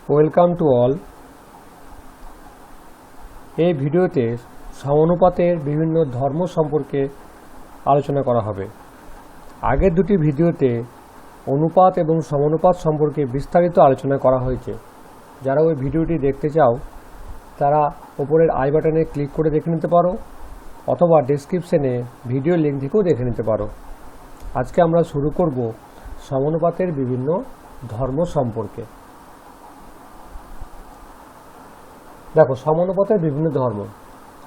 Welcome to all. এই ভিডিওতে সমানুপাতের বিভিন্ন ধর্ম সম্পর্কে আলোচনা করা হবে। আগের দুটি ভিডিওতে অনুপাত এবং সমানুপাত সম্পর্কে বিস্তারিত আলোচনা করা হয়েছে। যারা ওই ভিডিওটি দেখতে চাও তারা উপরের আই বাটনে ক্লিক করে দেখে নিতে পারো, অথবা ডেসক্রিপশনে ভিডিও লিঙ্ক থেকেও দেখে নিতে পারো। আজকে আমরা শুরু করব সমানুপাতের বিভিন্ন ধর্ম সম্পর্কে। দেখো, সমানুপাতের বিভিন্ন ধর্ম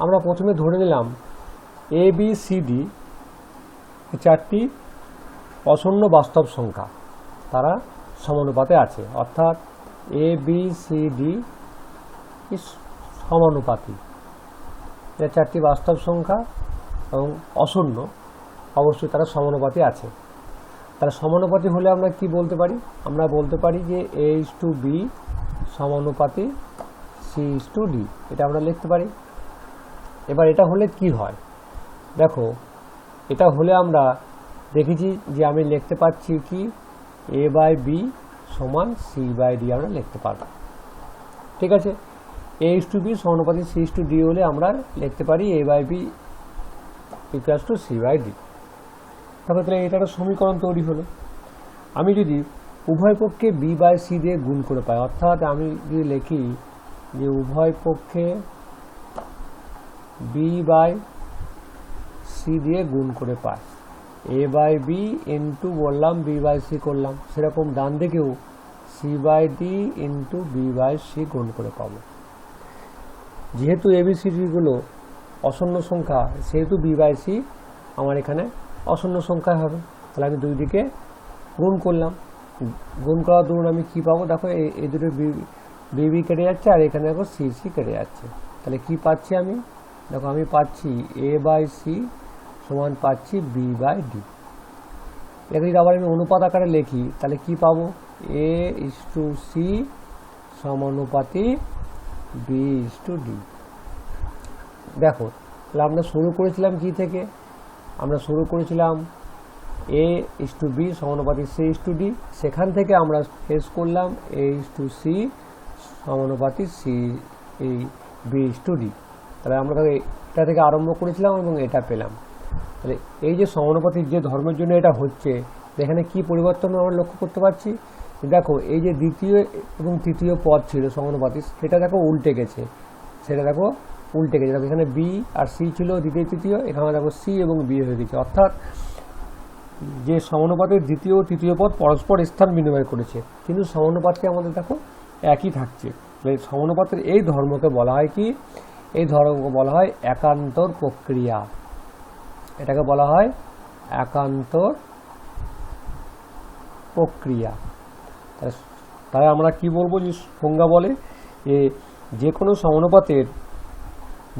আমরা প্রথমে ধরে নিলাম এ বি সি ডি চারটি অশূন্য বাস্তব সংখ্যা, তারা সমানুপাতে আছে, অর্থাৎ এ বি সি ডি সমানুপাতি। এটা চারটি বাস্তব সংখ্যা এবং অশূন্য, অবশ্যই তারা সমানুপাতি আছে। তারা সমানুপাতি হলে আমরা কি বলতে পারি? আমরা বলতে পারি যে এ ইজ টু বি সমানুপাতি সি ইজ টু ডি, এটা আমরা লিখতে পারি। এবার এটা হলে কি হয় দেখো, এটা হলে আমরা দেখেছি যে আমি লিখতে পাচ্ছি কি এ বাই বি সমান সি বাই ডি আমরা লিখতে পারব। ঠিক আছে, এ ইজ টু বি সমানুপাতি সি ইজ টু ডি হলে আমরা লিখতে পারি A by B equals to C by D. তাহলে এটা একটা সমীকরণ তৈরি হলো। আমি যদি উভয় পক্ষে বি বাই সি দিয়ে গুণ করে পাই, অর্থাৎ আমি যদি লিখি যে উভয় পক্ষে বি বাই সি দিয়ে গুণ করে পাই, এ বাই বি ইন্টু বললাম বি বাই সি করলাম, সেরকম ডান দিকেও C by D into B by C গুণ করে পাবো। যেহেতু এবিসিডিগুলো অশূন্য সংখ্যা, সেহেতু বি বাই সি আমার এখানে অশূন্য সংখ্যায় হবে। তাহলে আমি দুই দিকে গুণ করলাম, গুণ করার দরুন আমি কি পাবো? দেখো, এই দুটো বি কেটে যাচ্ছে আর এখানে দেখো সি সি কেটে যাচ্ছে। তাহলে কি পাচ্ছি আমি? দেখো, আমি পাচ্ছি এ বাই সি সমান পাচ্ছি বি বাই ডি। এটা যদি আবার আমি অনুপাত আকারে লিখি তাহলে কি পাবো? এ ইজ টু সি সমানুপাতি বি ইজ টু ডি। দেখো, তাহলে আমরা শুরু করেছিলাম কি থেকে? আমরা শুরু করেছিলাম এ ইজ টু বি সমানুপাতি সি ইজ টু ডি, সেখান থেকে আমরা শেষ করলাম এ ইজ টু সি সমানুপাতি C B is to D. তাহলে আমরা এটা থেকে আরম্ভ করেছিলাম এবং এটা পেলাম। তাহলে এই যে সমানুপাতির যে ধর্মের জন্য এটা হচ্ছে, এখানে কি পরিবর্তন আমরা লক্ষ্য করতে পারছি? দেখো, এই যে দ্বিতীয় এবং তৃতীয় পদ ছিল সমানুপাতি, সেটা দেখো উল্টে গেছে, সেটা দেখো উল্টে গেছে। দেখো, এখানে বি আর সি ছিল দ্বিতীয় তৃতীয়, এখানে দেখো সি এবং বি হয়ে গেছে, অর্থাৎ যে সমানুপাতের দ্বিতীয় ও তৃতীয় পদ পরস্পর স্থান বিনিময় করেছে, কিন্তু সমানুপাতটি আমাদের দেখো একই থাকছে। সমানুপাতের এই ধর্মকে বলা হয় কি? এই ধর্মকে বলা হয় একান্তর প্রক্রিয়া। এটাকে বলা হয় একান্তর প্রক্রিয়া। তাই আমরা কি বলবো? যে সংজ্ঞা বলে যে কোনো সমানুপাতের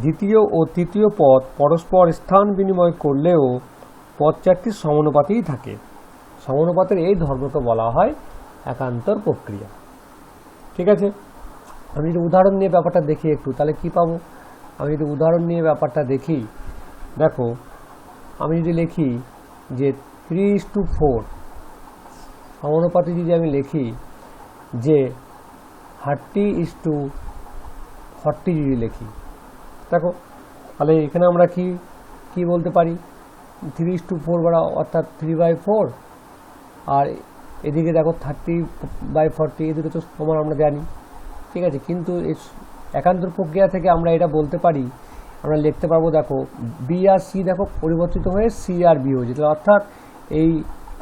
দ্বিতীয় ও তৃতীয় পদ পরস্পর স্থান বিনিময় করলেও পদ চারটি সমানুপাতেই থাকে। সমানুপাতের এই ধর্মকে বলা হয় একান্তর প্রক্রিয়া। ঠিক আছে, আমি যদি উদাহরণ নিয়ে ব্যাপারটা দেখি একটু, তাহলে কি পাবো? আমি যদি উদাহরণ নিয়ে ব্যাপারটা দেখি, দেখো, আমি যদি লিখি যে 3:4 সমানুপাতে যদি আমি লিখি যে 30:40 যদি লিখি, দেখো, তাহলে এখানে আমরা কি বলতে পারি? 3:4 বলা, অর্থাৎ 3/4, আর এদিকে দেখো 30/40, এই দুটো তো সমান আমরা জানি। ঠিক আছে, কিন্তু এই একান্তর প্রক্রিয়া থেকে আমরা এটা বলতে পারি, আমরা লিখতে পারবো, দেখো বি আর সি দেখো পরিবর্তিত হয়ে সি আর বি হয়েছে, অর্থাৎ এই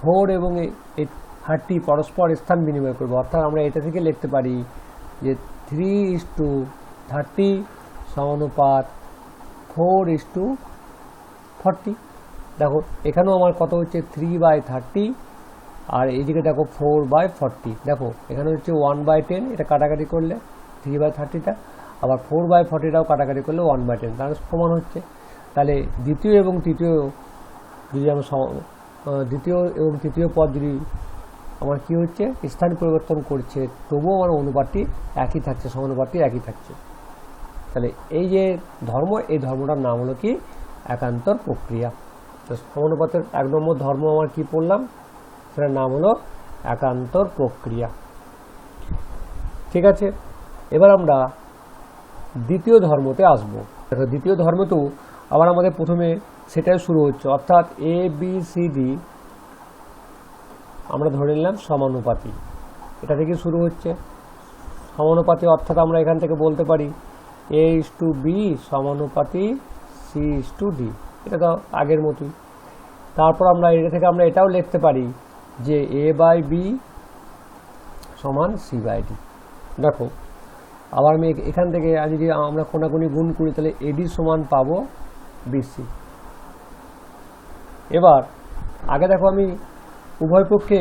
4 এবং এই 30 পরস্পর স্থান বিনিময় করবো। অর্থাৎ আমরা এটা থেকে লিখতে পারি যে 3:30 সমানুপাত 4:40। দেখো, এখানেও আমার কত হচ্ছে 3/30, আর এইদিকে দেখো 4/40। দেখো, এখানে হচ্ছে 1/10, এটা কাটাকাটি করলে 3/30টা, আবার 4/40টাও কাটাকাটি করলে 1/10, তাহলে সমান হচ্ছে। তাহলে দ্বিতীয় এবং তৃতীয় যদি আমরা দ্বিতীয় এবং তৃতীয় পদ যদি আমার কি হচ্ছে স্থান পরিবর্তন করছে, তবুও আমার অনুপাতটি একই থাকছে, সমানুপাতটি একই থাকছে। তাহলে এই যে ধর্ম, এই ধর্মটার নাম হলো কি? একান্তর প্রক্রিয়া। তো সমানুপাতের 1 নম্বর ধর্ম আমার কি পড়লাম? সেটার নাম হলো একান্তর প্রক্রিয়া। ঠিক আছে, এবার আমরা দ্বিতীয় ধর্মতে আসব। দেখো দ্বিতীয় ধর্মতেও আবার আমাদের প্রথমে সেটাই শুরু হচ্ছে, অর্থাৎ এ বি সি ডি আমরা ধরে নিলাম সমানুপাতি, এটা থেকে শুরু হচ্ছে সমানুপাতি, অর্থাৎ আমরা এখান থেকে বলতে পারি A:B সমানুপাতি C:D, এটা তো আগের মতোই। তারপর আমরা এটা থেকে আমরা এটাও লিখতে পারি যে A/B সমান C/D। দেখো আবার আমি এখান থেকে যদি আমরা কোনাকুনি গুণ করি তাহলে AD সমান পাবো BC। এবার আগে দেখো আমি উভয় পক্ষে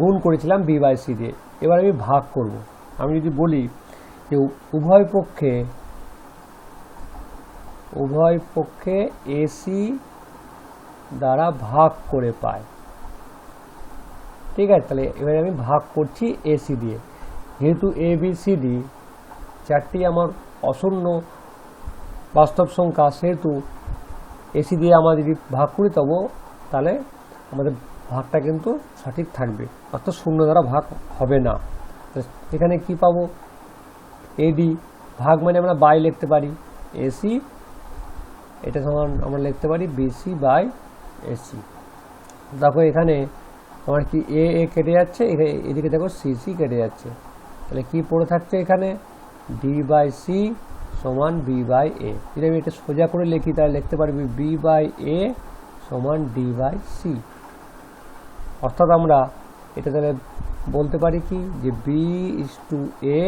গুণ করেছিলাম B/C দিয়ে, এবার আমি ভাগ করব। আমি যদি বলি যে উভয় পক্ষে AC দ্বারা ভাগ করে পায়, ঠিক আছে, তাহলে এবারে আমি ভাগ করছি AC দিয়ে। যেহেতু ABCD চারটি আমার অশূন্য বাস্তব সংখ্যা, সেহেতু AC দিয়ে আমরা যদি ভাগ করি তবু তাহলে আমাদের ভাগটা কিন্তু সঠিক থাকবে, অর্থাৎ শূন্য দ্বারা ভাগ হবে না। এখানে কি পাবো, AD ভাগ মানে আমরা বাই লিখতে পারি AC, এটা সমান আমরা লিখতে পারি BC/AC। দেখো এখানে আমার কি এ কেটে যাচ্ছে, এদিকে দেখো CC কেটে যাচ্ছে, তাহলে কি পড়ে থাকছে এখানে D/C সমান B/A। যদি আমি এটা সোজা করে লিখি তাহলে লিখতে পারবি B/A সমান D/C। অর্থাৎ আমরা এটা তাহলে বলতে পারি কি যে B:A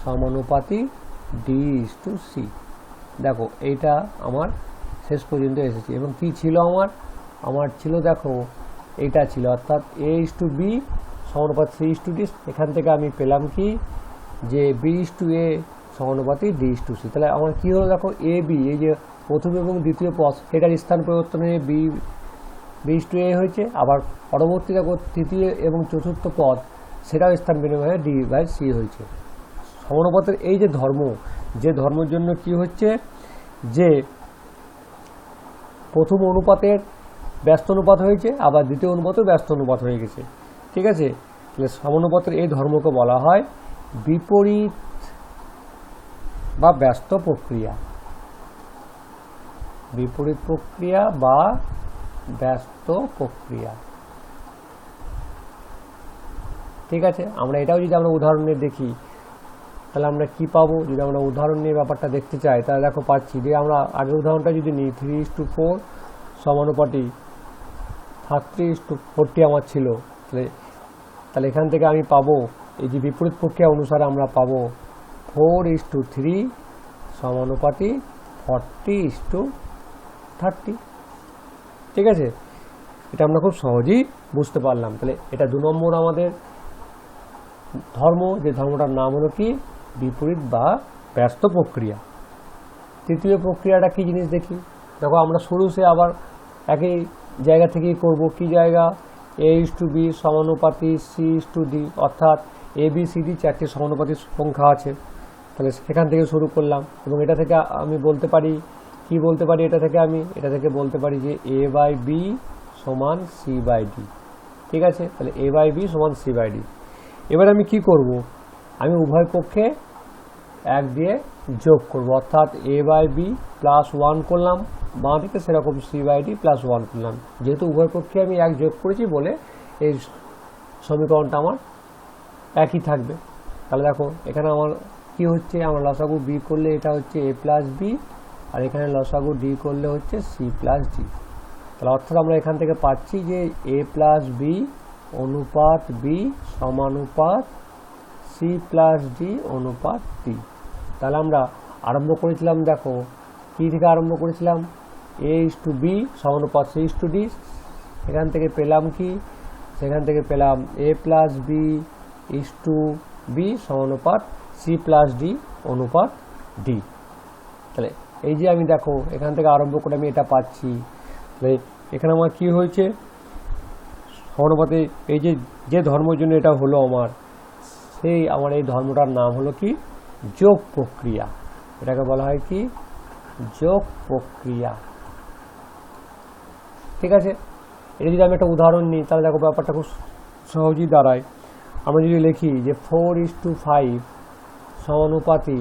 সমানুপাতি D:C। দেখো এইটা আমার শেষ পর্যন্ত এসেছে, এবং কি ছিল আমার ছিল দেখো এইটা ছিল, অর্থাৎ A:B সমানুপাতি C:D। এখান থেকে আমি পেলাম কি যে B:A সমানুপাতি D:C। তাহলে আমার কি হলো, দেখো AB এই যে প্রথম এবং দ্বিতীয় পদ এটার স্থান পরিবর্তন হয়ে B:A হয়েছে, আবার পরবর্তী দেখো তৃতীয় এবং চতুর্থ পদ সেটাও স্থান বিনিময় হয়ে D/C হয়েছে। সমানুপাতের এই যে ধর্মের জন্য কি হচ্ছে যে প্রথম অনুপাতের ব্যস্ত অনুপাত হয়েছে, আবার দ্বিতীয় অনুপাতেও ব্যস্ত অনুপাত হয়ে গেছে, ঠিক আছে। তাহলে সমানুপাতের এই ধর্মকে বলা হয় বিপরীত বা ব্যস্ত প্রক্রিয়া, বিপরীত প্রক্রিয়া বা ব্যস্ত প্রক্রিয়া, ঠিক আছে। আমরা এটাও যদি আমরা উদাহরণ নিয়ে দেখি তাহলে আমরা কি পাবো, যদি আমরা উদাহরণ নিয়ে ব্যাপারটা দেখতে চাই তাহলে দেখো পাচ্ছি যে আমরা আগের উদাহরণটা যদি নিই 3:4 সমানুপাতি 30:40 আমার ছিল, তাহলে এখান থেকে আমি পাবো এই যে বিপরীত প্রক্রিয়া অনুসারে আমরা পাবো 4:3 সমানুপাতি 40:30, ঠিক আছে। এটা আমরা খুব সহজেই বুঝতে পারলাম। তাহলে এটা 2 নম্বর আমাদের ধর্ম, যে ধর্মটার নাম হলো কি বিপরীত বা ব্যস্ত প্রক্রিয়া। তৃতীয় প্রক্রিয়াটা কি জিনিস দেখি, দেখো আমরা শুরু সে আবার একই জায়গা থেকেই করব। কি জায়গা, A:B সমানুপাতি C:D, অর্থাৎ ABCD চারটি সমানুপাতি সংখ্যা আছে, তাহলে সেখান থেকে শুরু করলাম। এবং এটা থেকে আমি বলতে পারি কি বলতে পারি, এটা থেকে বলতে পারি যে A/B সমান C/D, ঠিক আছে। তাহলে A/B সমান C/D। এবার আমি কি করব, আমি উভয় পক্ষে 1 দিয়ে যোগ করব, অর্থাৎ A/B +1 করলাম বাঁ দিকে, সেরকম C/D +1 করলাম। যেহেতু উভয় পক্ষে আমি 1 যোগ করেছি বলে এই সমীকরণটা আমার একই থাকবে। তাহলে দেখো এখানে আমার কি হচ্ছে, আমার লসাগু B করলে এটা হচ্ছে A+B, আর এখানে লসাগু D করলে হচ্ছে C+D। তাহলে অর্থাৎ আমরা এখান থেকে পাচ্ছি যে A+B অনুপাত B সমানুপাত C+D অনুপাত D। তাহলে আমরা আরম্ভ করেছিলাম, দেখো কি থেকে আরম্ভ করেছিলাম, A:B সমানুপাত C:D। এখান থেকে পেলাম কি, সেখান থেকে পেলাম A+B:B সমানুপাত C+D অনুপাত D। তাহলে এই যে আমি দেখো এখান থেকে আরম্ভ করে আমি এটা পাচ্ছি। তাহলে এখানে আমার কি হয়েছে, সমানুপাতে এই যে ধর্মের জন্য এটা হলো আমার এই ধর্মটার নাম হলো কি যোগ প্রক্রিয়া। এটাকে বলা হয় কি যোগ প্রক্রিয়া, ঠিক আছে। এটা যদি আমি একটা উদাহরণ নিই তাহলে দেখো ব্যাপারটা খুব সহজেই দাঁড়ায়। আমরা যদি লিখি যে 4:5 সমানুপাতি,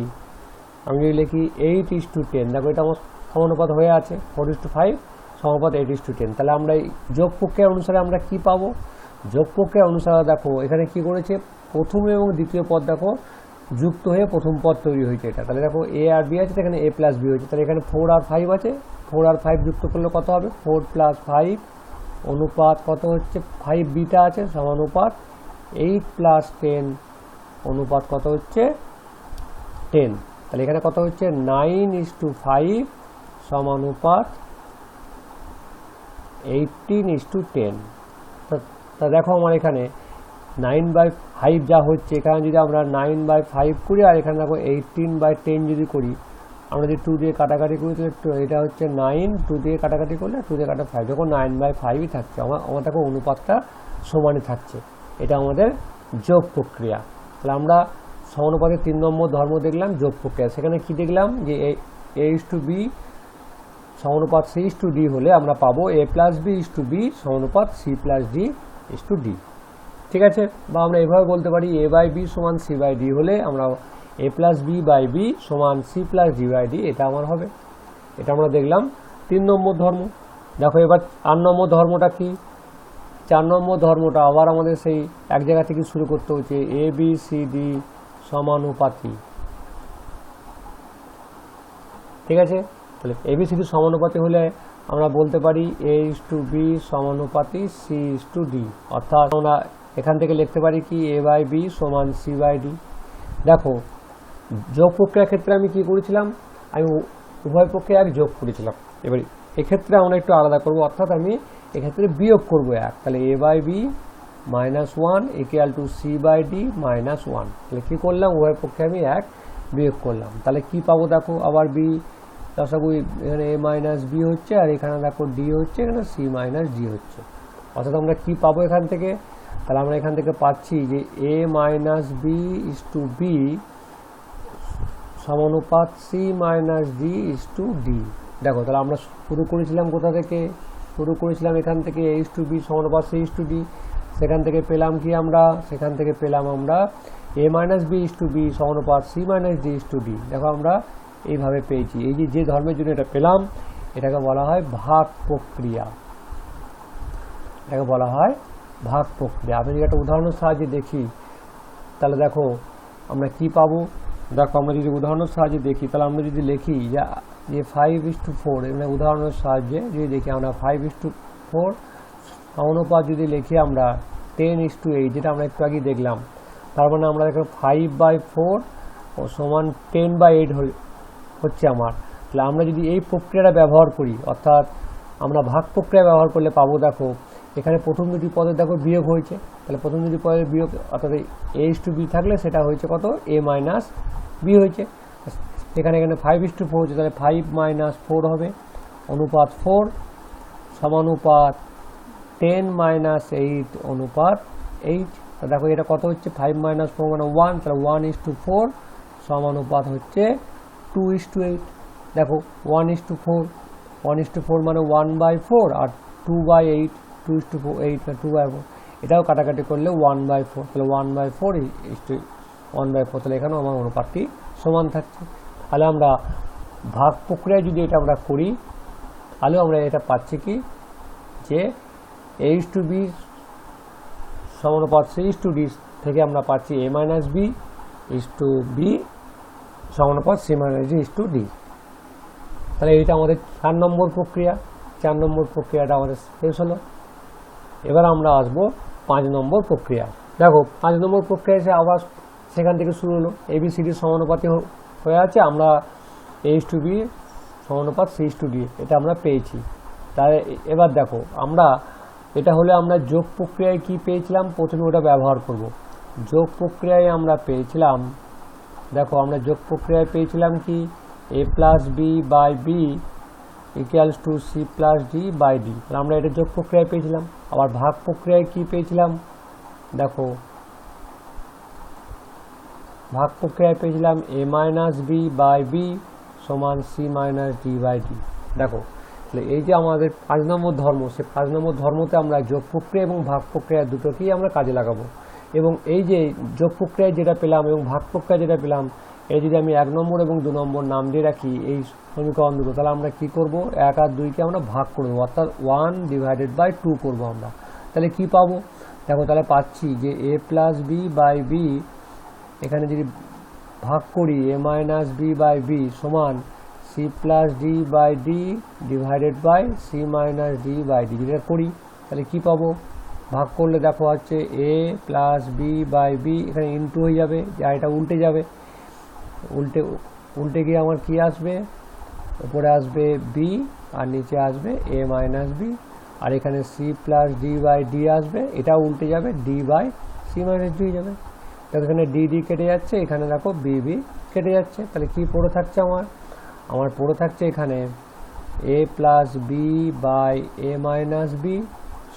আমি যদি লিখি 8:10, দেখো এটা আমার সমানুপাত হয়ে আছে, 4:5 সমানুপাত 8:10। তাহলে আমরা এই যোগ প্রক্রিয়া অনুসারে আমরা কি পাবো? যোগ প্রক্রিয়া অনুসারে দেখো এখানে কি করেছে, প্রথম এবং দ্বিতীয় পদ দেখো যুক্ত হয়ে প্রথম পদ তৈরি হয়েছে এটা। তাহলে দেখো এ আর বি আছে, এখানে এ প্লাস বি হয়েছে। তাহলে এখানে 4 আর 5 আছে, 4 আর 5 যুক্ত করলে কত হবে? 4 + 5 অনুপাত কত হচ্ছে? 5 বিটা আছে সমানুপাত 8 + 10 অনুপাত কত হচ্ছে? 10। তাহলে এখানে কত হচ্ছে? 9:5 সমানুপাত 18:10। তা দেখো আমার এখানে 9/5 যা হচ্ছে, এখানে যদি আমরা 9/5 করি আর এখানে দেখো 18/10 যদি করি, আমরা যদি 2 দিয়ে কাটাকাটি করি তাহলে এটা হচ্ছে 9, 2 দিয়ে কাটাকাটি করলে 2 দিয়ে কাটা 5, দেখো 9/5ই থাকছে। আমার দেখো অনুপাতটা সমানই থাকছে। এটা আমাদের যোগ প্রক্রিয়া। তাহলে আমরা সমানুপাতের 3 নম্বর ধর্ম দেখলাম যোগ প্রক্রিয়া। সেখানে কি দেখলাম যে a:b সমানুপাত c:d হলে আমরা পাবো a + b:b সমানুপাত c+d:d। ঠিক আছে, বা আমরা এভাবে বলতে পারি a/b = c/d হলে আমরা a + b/b = c+d/d, এটা আমার হবে। এটা আমরা দেখলাম 3 নম্বর ধর্ম। দেখো এবার 4 নম্বর ধর্মটা কি? 4 নম্বর ধর্মটা আবার আমাদের সেই এক জায়গা থেকে শুরু করতে হচ্ছে, ABCD সমানুপাতি। ঠিক আছে, তাহলে ABCD সমানুপাতি হলে আমরা বলতে পারি a:b সমানুপাতি c:d, অর্থাৎ আমরা এখান থেকে লিখতে পারি কি a/b = c/d। দেখো যোগ প্রক্রিয়ার ক্ষেত্রে আমি কি করেছিলাম? আমি উভয় পক্ষে এক যোগ করেছিলাম। এবার এক্ষেত্রে আমরা একটু আলাদা করব, অর্থাৎ আমি এক্ষেত্রে বিয়োগ করব এক। তাহলে a/b - 1 = c/d - 1। তাহলে কি করলাম? উভয় পক্ষে আমি এক বিয়োগ করলাম। তাহলে কি পাবো? দেখো আবার b লসাগু, এখানে a - b হচ্ছে আর এখানে দেখো d হচ্ছে, এখানে c - d হচ্ছে। অর্থাৎ আমরা কি পাবো এখান থেকে? তাহলে আমরা এখান থেকে পাচ্ছি যে a - b:b সমানুপাত c - d:d। দেখো তাহলে আমরা শুরু করেছিলাম কোথা থেকে? শুরু করেছিলাম এখান থেকে a:b সমানুপাত c:d। সেখান থেকে পেলাম কি আমরা? সেখান থেকে পেলাম আমরা a - b:b সমানুপাত c - d:d। দেখো আমরা এইভাবে পেয়েছি। এই যে ধর্মের জন্য এটা পেলাম, এটাকে বলা হয় ভাগ প্রক্রিয়া। এটাকে বলা হয় ভাগ প্রক্রিয়া। আমি যদি একটা উদাহরণের সাহায্যে দেখি তাহলে দেখো আমরা কি পাবো? দেখো আমরা যদি উদাহরণের সাহায্যে দেখি তাহলে আমরা যদি লিখি যে 5:4, মানে উদাহরণের সাহায্যে যদি দেখি আমরা 5:4 সমানুপাত যদি লিখি আমরা 10:8, যেটা আমরা একটু আগে দেখলাম। তার মানে আমরা দেখো 5/4 = 10/8 হচ্ছে আমার। তাহলে আমরা যদি এই প্রক্রিয়াটা ব্যবহার করি, অর্থাৎ আমরা ভাগ প্রক্রিয়া ব্যবহার করলে পাবো, দেখো এখানে প্রথম দুটি পদে দেখো বিয়োগ হয়েছে। তাহলে প্রথম দুটি পদের বিয়োগ, অর্থাৎ a:b থাকলে সেটা হয়েছে কত? a - b হয়েছে। এখানে 5:4 হচ্ছে, তাহলে 5 - 4 হবে অনুপাত 4 সমানুপাত 10 - 8 অনুপাত 8। দেখো এটা কত হচ্ছে? 5 - 4 মানে 1, তাহলে 1:4 সমানুপাত হচ্ছে 2:8। দেখো 1:4 মানে 1/4 আর 2/8, 2:8 মানে 2/4। এটাও কাটাকাটি করলে 1/4, তাহলে 1/4 তাহলে এখানেও আমার অনুপাতটি সমান থাকছে। তাহলে আমরা ভাগ প্রক্রিয়ায় যদি এটা আমরা করি তাহলে আমরা এটা পাচ্ছি কি যে a:b সমানুপাত c:d থেকে আমরা পাচ্ছি a - b:b সমানুপাত c - d:d। তাহলে এইটা আমাদের 4 নম্বর প্রক্রিয়া। 4 নম্বর প্রক্রিয়াটা আমাদের শেষ হলো। এবার আমরা আসবো 5 নম্বর প্রক্রিয়া। দেখো 5 নম্বর প্রক্রিয়া এসে আবার সেখান থেকে শুরু হলো। ABCD সমানুপাতি হয়ে আছে, আমরা a:b সমানুপাত c:d এটা আমরা পেয়েছি। তাহলে এবার দেখো আমরা এটা হলে আমরা যোগ প্রক্রিয়ায় কি পেয়েছিলাম? প্রথমে ওটা ব্যবহার করব। যোগ প্রক্রিয়ায় আমরা পেয়েছিলাম, দেখো আমরা যোগ প্রক্রিয়ায় পেয়েছিলাম কি a + b/b = c+d/d। তাহলে আমরা এটা যোগ প্রক্রিয়ায় পেয়েছিলাম। আবার ভাগ প্রক্রিয়ায় কি পেয়েছিলাম? দেখো ভাগ প্রক্রিয়ায় পেয়েছিলাম a - b/b = c - d/d। দেখো তাহলে এই যে আমাদের 5 নম্বর ধর্ম, সে 5 নম্বর ধর্মতে আমরা যোগ প্রক্রিয়া এবং ভাগ প্রক্রিয়া দুটোকেই আমরা কাজে লাগাবো। এবং এই যে যোগ প্রক্রিয়ায় যেটা পেলাম এবং ভাগ প্রক্রিয়া যেটা পেলাম, এই যদি আমি 1 নম্বর এবং 2 নম্বর নাম দিয়ে রাখি এই সমীকরণ দুটো, তাহলে আমরা কি করব, 1 আর 2কে আমরা ভাগ করব, অর্থাৎ 1/2 করব আমরা। তাহলে কি পাবো দেখো, তাহলে পাচ্ছি যে a plus B by B, এখানে যদি ভাগ করি a minus B by B সমান c plus D by D divided by c minus D by D. যেটা করি তাহলে কি পাবো, ভাগ করলে দেখো হচ্ছে a plus B by B, এখানে ইনটু হয়ে যাবে, আর এটা উল্টে যাবে, উল্টে গিয়ে আমার কি আসবে, উপরে আসবে বি আর নিচে আসবে a মাইনাস বি, আর এখানে c plus D by D আসবে, এটা উল্টে যাবে, D by c minus D হয়ে যাবে। দেখো এখানে ডি ডি কেটে যাচ্ছে, এখানে দেখো বি বি কেটে যাচ্ছে, তাহলে কি পড়ে থাকছে আমার পড়ে থাকছে এখানে a plus B by a minus B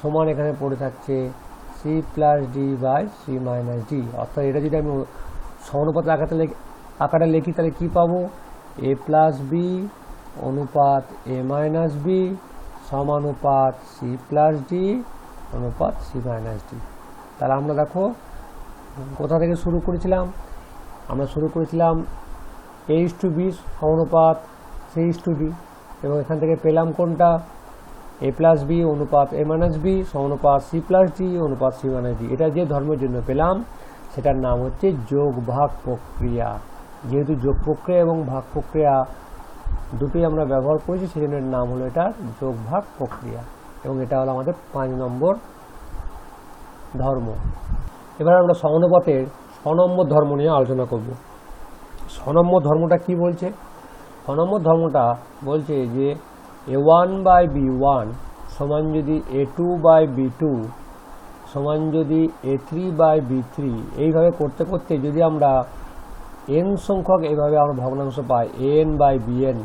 সমান এখানে পড়ে থাকছে c plus D by c minus D. অর্থাৎ এটা যদি আমি সমানুপাত আকারে লিখি তাহলে কি পাবো, a প্লাস বি অনুপাত a মাইনাস বি সমানুপাত c প্লাস ডি অনুপাত c মাইনাস ডি। তাহলে আমরা দেখো কোথা থেকে শুরু করেছিলাম, আমরা শুরু করেছিলাম a:b সমানুপাত c:d, এবং এখান থেকে পেলাম কোনটা, a প্লাস বি অনুপাত a মাইনাস বি সমানুপাত c প্লাস ডি অনুপাত c মাইনাস ডি। এটা যে ধর্মের জন্য পেলাম সেটার নাম হচ্ছে যোগ ভাগ প্রক্রিয়া। যেহেতু যোগ প্রক্রিয়া এবং ভাগ প্রক্রিয়া দুটোই আমরা ব্যবহার করেছি, সেজন্য এর নাম হলো এটার যোগ ভাগ প্রক্রিয়া, এবং এটা হলো আমাদের 5 নম্বর ধর্ম। এবার আমরা সমানুপাতের 6 নম্বর ধর্ম নিয়ে আলোচনা করব। 6 নম্বর ধর্মটা কি বলছে, 6 নম্বর ধর্মটা বলছে যে a1/b1 সমান যদি a2 বাই b2 সমান যদি a3/b3, এইভাবে করতে করতে যদি আমরা n সংখ্যক এইভাবে আমরা ভগ্নাংশ পাই an/bn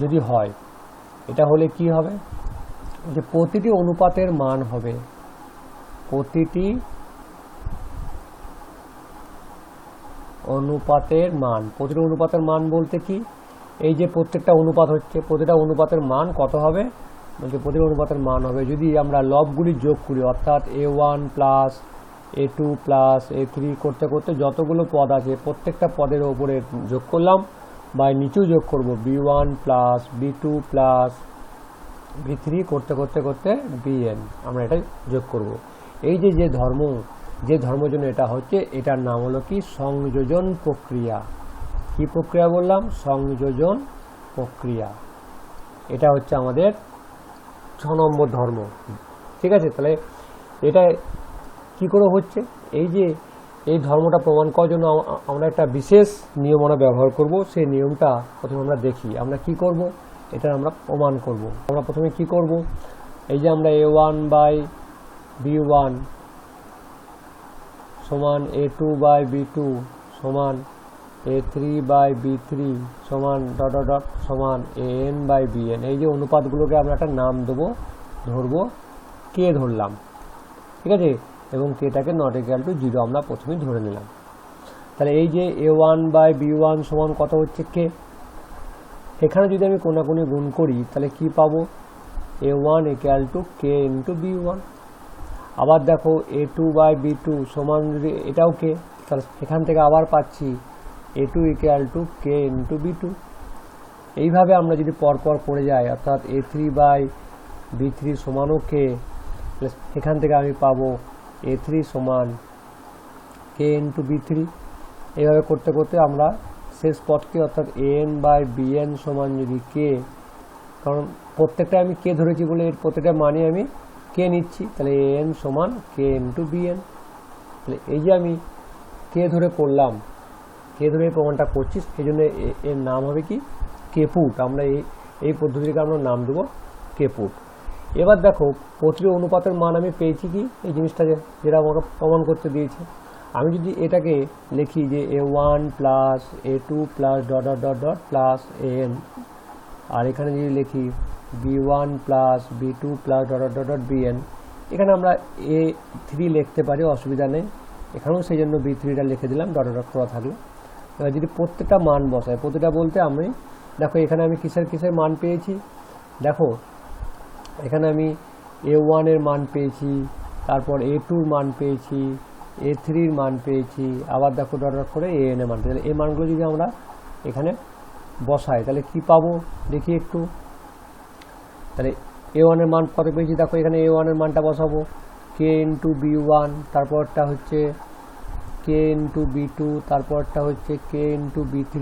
যদি হয়, এটা হলে কি হবে, যে প্রতিটি অনুপাতের মান হবে, প্রতিটি অনুপাতের মান বলতে কি, এই যে প্রত্যেকটা অনুপাত হচ্ছে, প্রতিটা অনুপাতের মান কত হবে, বলতে প্রতিটা অনুপাতের মান হবে যদি আমরা লবগুলি যোগ করি, অর্থাৎ a1 plus a2 plus a3 করতে করতে যতগুলো পদ আছে প্রত্যেকটা পদের ওপরে যোগ করলাম, বা নিচেও যোগ করব b1 plus b2 plus b3 করতে করতে করতে bn, আমরা এটা যোগ করব। এই যে ধর্মের জন্য এটা হচ্ছে, এটার নাম হলো কি, সংযোজন প্রক্রিয়া। কি প্রক্রিয়া বললাম, সংযোজন প্রক্রিয়া। এটা হচ্ছে আমাদের 6 নম্বর ধর্ম, ঠিক আছে। তাহলে এটা কি করে হচ্ছে, এই ধর্মটা প্রমাণ করার জন্য আমরা একটা বিশেষ নিয়ম আমরা ব্যবহার করব। সেই নিয়মটা প্রথমে আমরা দেখি, আমরা কি করব, এটা আমরা প্রমাণ করব। আমরা প্রথমে কি করব, এই যে আমরা a1/b1 সমান a2/b2 সমান a3/b3 সমান ডট ডট সমান an/bn, এই যে অনুপাতগুলোকে আমরা একটা নাম দেবো, ধরবো k ধরলাম, ঠিক আছে, এবং কেটাকে নট ইকুয়াল টু 0 আমরা প্রথমেই ধরে নিলাম। তাহলে এই যে a1/b1 সমান কত হচ্ছে k, এখানে যদি আমি কোনাকুনি গুণ করি তাহলে কি পাবো, a1 equal to k into b1। আবার দেখো a2/b2 সমান যদি এটাও k, তাহলে এখান থেকে আবার পাচ্ছি a2 equal to k into b2। এইভাবে আমরা যদি পরপর করে যাই, অর্থাৎ a3/b3 সমানও k, এখান থেকে আমি পাবো a3 সমান k ইন্টু b3। এইভাবে করতে করতে আমরা শেষ পদকে, অর্থাৎ an/bn সমান যদি k, কারণ প্রত্যেকটা আমি k ধরেছি বলে এর প্রত্যেকটা মানে আমি k নিচ্ছি, তাহলে an সমান k ইন্টু bn। তাহলে এই যে আমি k ধরে করলাম, k ধরে এই প্রমাণটা করছি, সেই জন্য এর নাম হবে কি, k পুট। আমরা এই পদ্ধতিকে আমরা নাম দেবো k পুট। এবার দেখো প্রতিটি অনুপাতের মান আমি পেয়েছি কি, এই জিনিসটা যেটা আমাকে প্রমাণ করতে দিয়েছে। আমি যদি এটাকে লিখি যে a1 plus a2 plus dot dot dot dot plus an, আর এখানে যদি লিখি b1 plus b2 plus dot dot dot bn, এখানে আমরা a3 লিখতে পারি, অসুবিধা নেই, এখানেও সেই জন্য b3টা লিখে দিলাম, ডট ডট করা থাকলো। এবার যদি প্রত্যেকটা মান বসাই, প্রতিটা বলতে আমি দেখো এখানে আমি কিসের মান পেয়েছি, দেখো এখানে আমি a1 এর মান পেয়েছি, তারপর a2 র মান পেয়েছি, a3 এর মান পেয়েছি, আবার দেখো ডট ডট করে an এর মান, তাহলে এই মানগুলো যদি আমরা এখানে বসাই তাহলে কি পাবো দেখি একটু। তাহলে a1 এর মান কত পেয়েছি, দেখো এখানে a1 এর মানটা বসাবো k ইন্টু b1, তারপরটা হচ্ছে k ইন্টু b2, তারপরটা হচ্ছে k into b3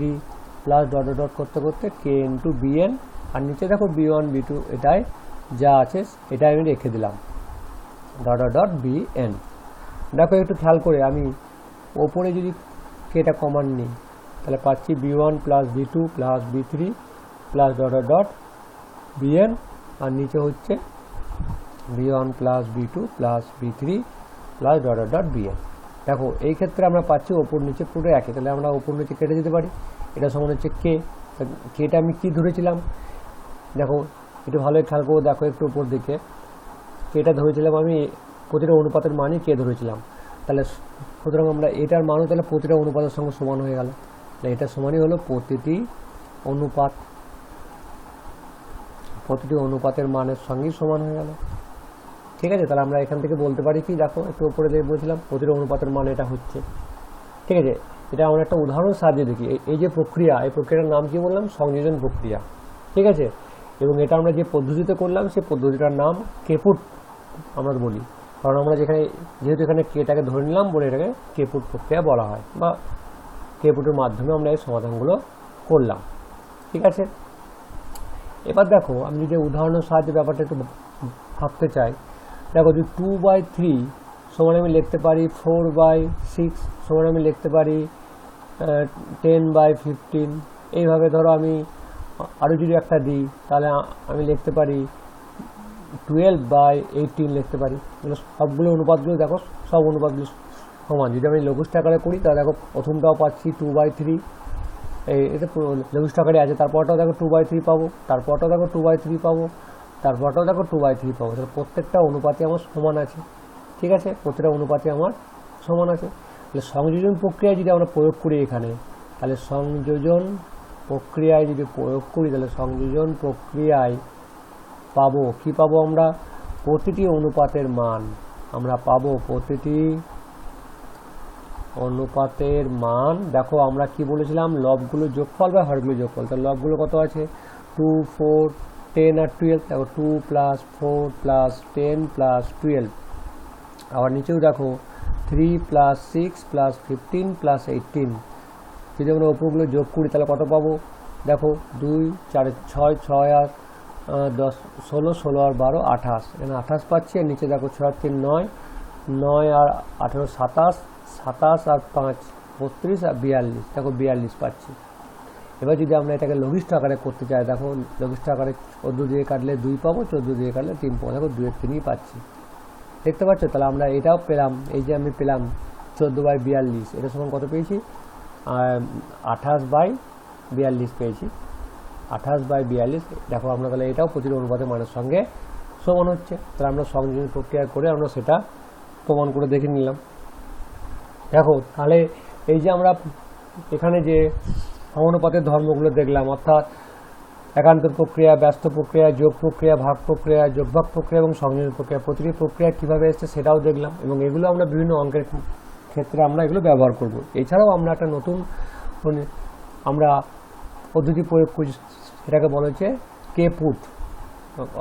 plus dot dot করতে করতে k ইন্টু bn, আর নিচে দেখো b1 b2 এটাই যা আছে এটা আমি রেখে দিলাম ডট ডট bn। দেখো একটু খেয়াল করে আমি ওপরে যদি কেটা কমান নিই তাহলে পাচ্ছি b1 plus b2 plus b3 plus dot dot bn, আর নিচে হচ্ছে b1 plus b2 plus b3 plus dot dot bn। দেখো এই ক্ষেত্রে আমরা পাচ্ছি ওপর নিচে পুরো একই, তাহলে আমরা ওপর নিচে কেটে দিতে পারি। এটা সমান হচ্ছে কেটা আমি কি ধরেছিলাম, দেখো একটু ভালোই খেয়াল করবো, দেখো একটু উপর দিকে কেটা ধরেছিলাম আমি প্রতিটা অনুপাতের মানই কে ধরেছিলাম, তাহলে সুতরাং আমরা এটার মানও তাহলে প্রতিটা অনুপাতের সঙ্গে সমান হয়ে গেল, তাহলে এটা সমানই হলো প্রতিটি অনুপাতের মানের সঙ্গেই সমান হয়ে গেল। ঠিক আছে, তাহলে আমরা এখান থেকে বলতে পারি কি, দেখো একটু উপরে দিয়ে বলছিলাম প্রতিটা অনুপাতের মান এটা হচ্ছে। ঠিক আছে, এটা আমরা একটা উদাহরণ সাহায্যে দেখি। এই যে প্রক্রিয়া, এই প্রক্রিয়াটার নাম কি বললাম, সংযোজন প্রক্রিয়া। ঠিক আছে, এবং এটা আমরা যে পদ্ধতিতে করলাম সেই পদ্ধতিটার নাম কেপুট আমরা বলি, কারণ আমরা যেহেতু এখানে কেটাকে ধরে নিলাম বলে এটাকে কেপুট প্রক্রিয়া বলা হয়, বা কেপুটের মাধ্যমে আমরা এই সমাধানগুলো করলাম। ঠিক আছে, এবার দেখো আমি যদি উদাহরণের সাহায্যে ব্যাপারটা একটু ভাবতে চাই, দেখো যদি 2/3 সমান আমি লিখতে পারি 4/6 সমান আমি লিখতে পারি 10/15, এইভাবে ধরো আমি আরও যদি একটা দিই তাহলে আমি লিখতে পারি 12/18 লিখতে পারি। সবগুলো অনুপাতগুলো দেখো, সব অনুপাতগুলো সমান। যদি আমি লঘিষ্ঠ আকারে করি তাহলে দেখো প্রথমটাও পাচ্ছি 2/3, এটা লঘিষ্ঠ আকারে আছে, তারপরটাও দেখো 2/3 পাবো, তারপরটাও দেখো 2/3 পাবো, তারপরটাও দেখো 2/3 পাবো। তাহলে প্রত্যেকটা অনুপাতে আমার সমান আছে। ঠিক আছে, প্রত্যেকটা অনুপাতে আমার সমান আছে। তাহলে সংযোজন প্রক্রিয়ায় যদি আমরা প্রয়োগ করি এখানে, তাহলে সংযোজন প্রক্রিয়ায় যদি প্রয়োগ করি তাহলে সংযোজন প্রক্রিয়ায় পাবো কি পাবো, আমরা প্রতিটি অনুপাতের মান আমরা পাবো, প্রতিটি অনুপাতের মান। দেখো আমরা কি বলেছিলাম, লবগুলো যোগফল বা হরগুলো যোগফল। তাহলে লবগুলো কত আছে 2, 4, 10 আর 12, দেখো 2 + 4 + 10 + 12, আবার নিচেও দেখো 3 + 6 + 15 + 18। যদি আমরা উপরগুলো যোগ করি তাহলে কত পাবো, দেখো 2, 4, 6, 6 আর 10, 16, 16 আর 12, 28, এখানে 28 পাচ্ছি। আর নিচে দেখো 6 আর 3 9, 9 আর 18, 27, 27 আর 5, 32 আর 42, দেখো 42 পাচ্ছি। এবার যদি আমরা এটাকে লঘিষ্ঠ আকারে করতে চাই, দেখো লঘিষ্ঠ আকারে 14 দিয়ে কাটলে 2 পাবো, 14 দিয়ে কাটলে 3 পাবো, দেখো 2 এর 3ই পাচ্ছি। দেখতে পাচ্ছ, তাহলে আমরা এটাও পেলাম, এই যে আমি পেলাম 14/42, এটা সমান কত পেয়েছি, 28/42 পেয়েছি, 28/42। দেখো আমরা তাহলে এটাও প্রতিটি অনুপাতের মানের সঙ্গে সমান হচ্ছে। তাহলে আমরা সংযোজন প্রক্রিয়া করে আমরা সেটা প্রমাণ করে দেখে নিলাম। দেখো তাহলে এই যে আমরা এখানে যে সমানুপাতের ধর্মগুলো দেখলাম, অর্থাৎ একান্তর প্রক্রিয়া, ব্যস্ত প্রক্রিয়া, যোগ প্রক্রিয়া, ভাগ প্রক্রিয়া, যোগভাগ প্রক্রিয়া এবং সংযোজন প্রক্রিয়া, প্রতিটি প্রক্রিয়া কীভাবে এসছে সেটাও দেখলাম, এবং এগুলো আমরা বিভিন্ন অঙ্কের ক্ষেত্রে আমরা এগুলো ব্যবহার করব। এছাড়াও আমরা একটা নতুন আমরা পদ্ধতি প্রয়োগ করি, সেটাকে বলা হচ্ছে কেপুট।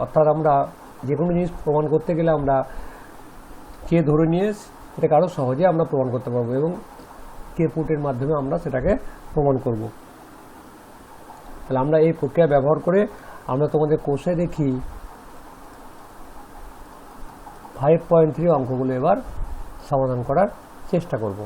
অর্থাৎ আমরা যে কোনো জিনিস প্রমাণ করতে গেলে আমরা কে ধরে নিয়ে সেটাকে আরও সহজে আমরা প্রমাণ করতে পারবো, এবং কেপুটের মাধ্যমে আমরা সেটাকে প্রমাণ করব। তাহলে আমরা এই প্রক্রিয়া ব্যবহার করে আমরা তোমাদের কোর্সে দেখি 5.3 অঙ্কগুলো এবার সমাধান করার চেষ্টা করব।